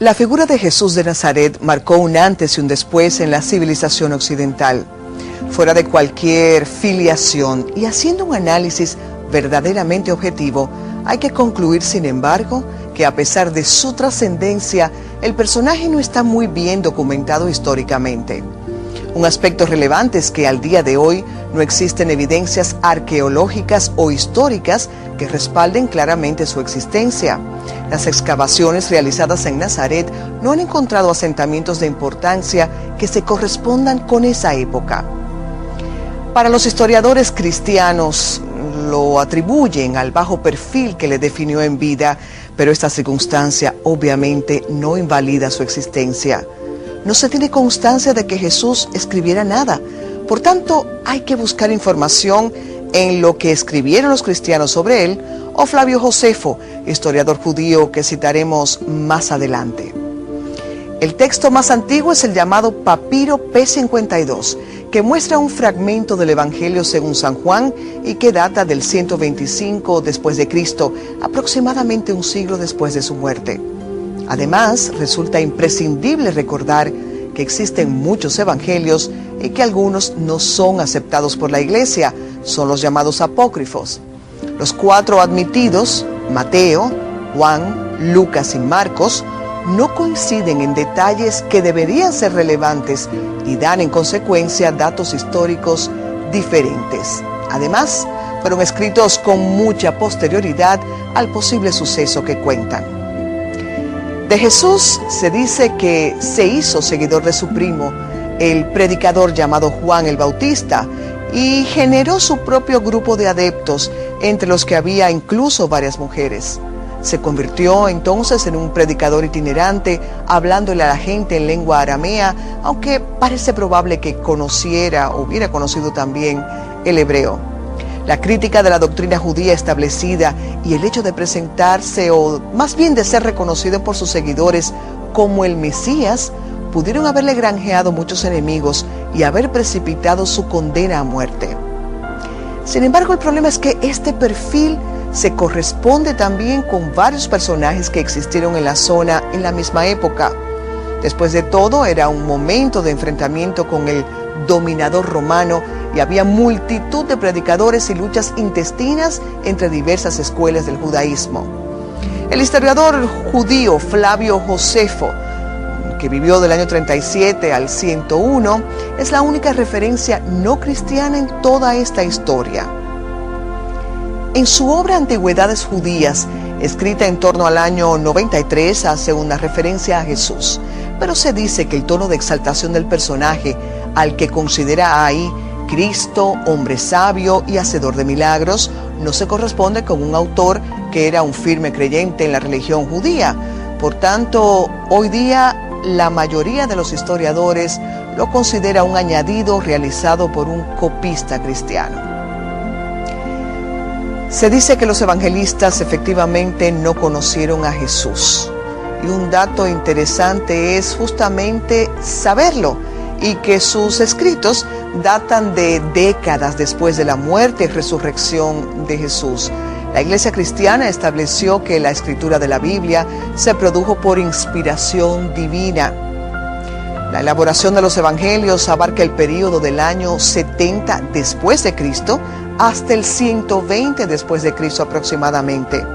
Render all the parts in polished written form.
La figura de Jesús de Nazaret marcó un antes y un después en la civilización occidental. Fuera de cualquier filiación y haciendo un análisis verdaderamente objetivo, hay que concluir, sin embargo, que a pesar de su trascendencia, el personaje no está muy bien documentado históricamente. Un aspecto relevante es que al día de hoy no existen evidencias arqueológicas o históricas que respalden claramente su existencia. Las excavaciones realizadas en Nazaret no han encontrado asentamientos de importancia que se correspondan con esa época. Para los historiadores cristianos lo atribuyen al bajo perfil que le definió en vida, pero esta circunstancia obviamente no invalida su existencia. No se tiene constancia de que Jesús escribiera nada. Por tanto, hay que buscar información en lo que escribieron los cristianos sobre él o Flavio Josefo, historiador judío que citaremos más adelante. El texto más antiguo es el llamado Papiro P52, que muestra un fragmento del Evangelio según San Juan y que data del 125 después de Cristo, aproximadamente un siglo después de su muerte. Además, resulta imprescindible recordar que existen muchos evangelios y que algunos no son aceptados por la Iglesia, son los llamados apócrifos. Los 4 admitidos, Mateo, Juan, Lucas y Marcos, no coinciden en detalles que deberían ser relevantes y dan en consecuencia datos históricos diferentes. Además, fueron escritos con mucha posterioridad al posible suceso que cuentan. De Jesús se dice que se hizo seguidor de su primo, el predicador llamado Juan el Bautista, y generó su propio grupo de adeptos, entre los que había incluso varias mujeres. Se convirtió entonces en un predicador itinerante, hablándole a la gente en lengua aramea, aunque parece probable que hubiera conocido también el hebreo. La crítica de la doctrina judía establecida y el hecho de presentarse, o más bien de ser reconocido por sus seguidores como el Mesías, pudieron haberle granjeado muchos enemigos y haber precipitado su condena a muerte. Sin embargo, el problema es que este perfil se corresponde también con varios personajes que existieron en la zona en la misma época. Después de todo, era un momento de enfrentamiento con el dominador romano y había multitud de predicadores y luchas intestinas entre diversas escuelas del judaísmo. El historiador judío Flavio Josefo, que vivió del año 37 al 101, es la única referencia no cristiana en toda esta historia. En su obra Antigüedades Judías, escrita en torno al año 93, hace una referencia a Jesús, pero se dice que el tono de exaltación del personaje, al que considera ahí Cristo, hombre sabio y hacedor de milagros, no se corresponde con un autor que era un firme creyente en la religión judía. Por tanto, hoy día la mayoría de los historiadores lo considera un añadido realizado por un copista cristiano. Se dice que los evangelistas efectivamente no conocieron a Jesús. Y un dato interesante es justamente saberlo, y que sus escritos datan de décadas después de la muerte y resurrección de Jesús. La Iglesia cristiana estableció que la escritura de la Biblia se produjo por inspiración divina. La elaboración de los evangelios abarca el período del año 70 después de Cristo hasta el 120 después de Cristo aproximadamente.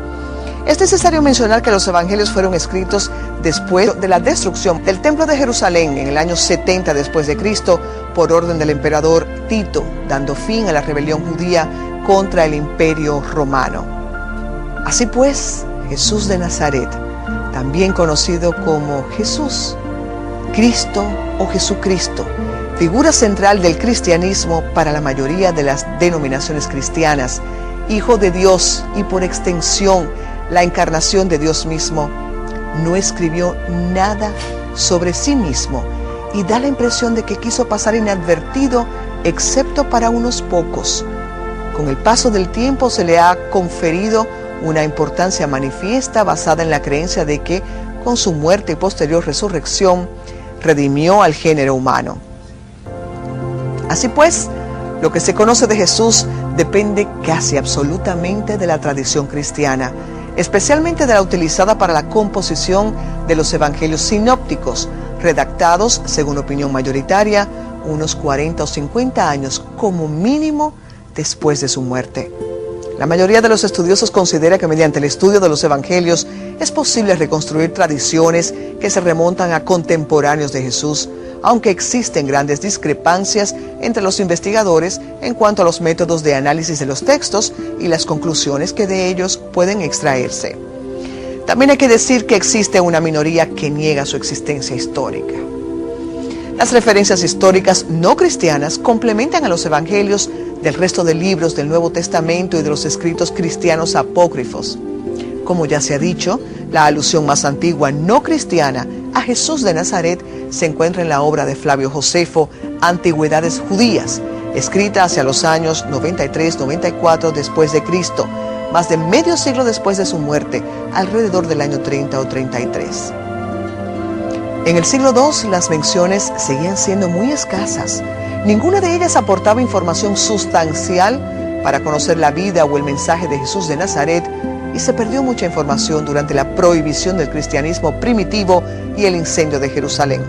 Es necesario mencionar que los evangelios fueron escritos después de la destrucción del Templo de Jerusalén en el año 70 después de Cristo por orden del emperador Tito, dando fin a la rebelión judía contra el Imperio Romano. Así pues, Jesús de Nazaret, también conocido como Jesús, Cristo o Jesucristo, figura central del cristianismo para la mayoría de las denominaciones cristianas, Hijo de Dios y por extensión la encarnación de Dios mismo, no escribió nada sobre sí mismo y da la impresión de que quiso pasar inadvertido excepto para unos pocos. Con el paso del tiempo se le ha conferido una importancia manifiesta basada en la creencia de que con su muerte y posterior resurrección redimió al género humano. Así pues, lo que se conoce de Jesús depende casi absolutamente de la tradición cristiana. especialmente de la utilizada para la composición de los evangelios sinópticos, redactados, según opinión mayoritaria, unos 40 o 50 años como mínimo después de su muerte. La mayoría de los estudiosos considera que mediante el estudio de los evangelios es posible reconstruir tradiciones que se remontan a contemporáneos de Jesús, aunque existen grandes discrepancias entre los investigadores en cuanto a los métodos de análisis de los textos y las conclusiones que de ellos pueden extraerse. También hay que decir que existe una minoría que niega su existencia histórica. Las referencias históricas no cristianas complementan a los evangelios del resto de libros del Nuevo Testamento y de los escritos cristianos apócrifos. Como ya se ha dicho, la alusión más antigua no cristiana a Jesús de Nazaret se encuentra en la obra de Flavio Josefo, Antigüedades Judías, escrita hacia los años 93-94 después de Cristo, más de medio siglo después de su muerte, alrededor del año 30 o 33. En el siglo II, las menciones seguían siendo muy escasas. Ninguna de ellas aportaba información sustancial para conocer la vida o el mensaje de Jesús de Nazaret, y se perdió mucha información durante la prohibición del cristianismo primitivo y el incendio de Jerusalén.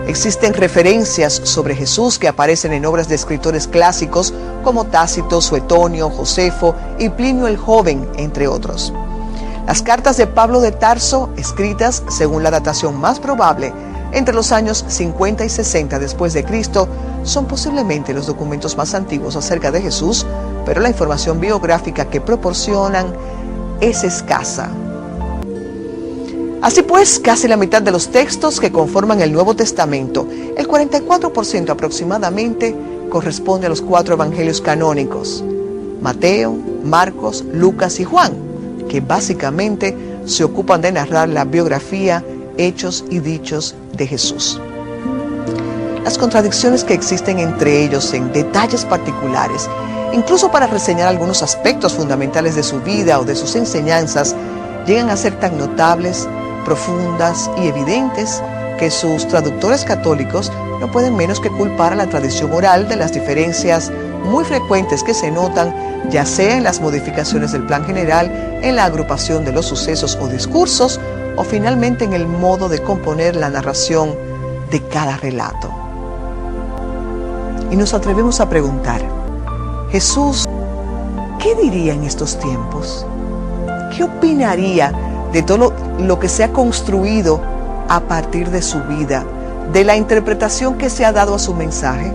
Existen referencias sobre Jesús que aparecen en obras de escritores clásicos como Tácito, Suetonio, Josefo y Plinio el Joven, entre otros. Las cartas de Pablo de Tarso, escritas, según la datación más probable, entre los años 50 y 60 después de Cristo, son posiblemente los documentos más antiguos acerca de Jesús, pero la información biográfica que proporcionan es escasa. Así pues, casi la mitad de los textos que conforman el Nuevo Testamento, el 44% aproximadamente, corresponde a los 4 evangelios canónicos: Mateo, Marcos, Lucas y Juan, que básicamente se ocupan de narrar la biografía, hechos y dichos de Jesús. Las contradicciones que existen entre ellos en detalles particulares, incluso para reseñar algunos aspectos fundamentales de su vida o de sus enseñanzas, llegan a ser tan notables, profundas y evidentes que sus traductores católicos no pueden menos que culpar a la tradición oral de las diferencias muy frecuentes que se notan, ya sea en las modificaciones del plan general, en la agrupación de los sucesos o discursos, o finalmente en el modo de componer la narración de cada relato. Y nos atrevemos a preguntar: Jesús, ¿qué diría en estos tiempos? ¿Qué opinaría de todo lo que se ha construido a partir de su vida, de la interpretación que se ha dado a su mensaje?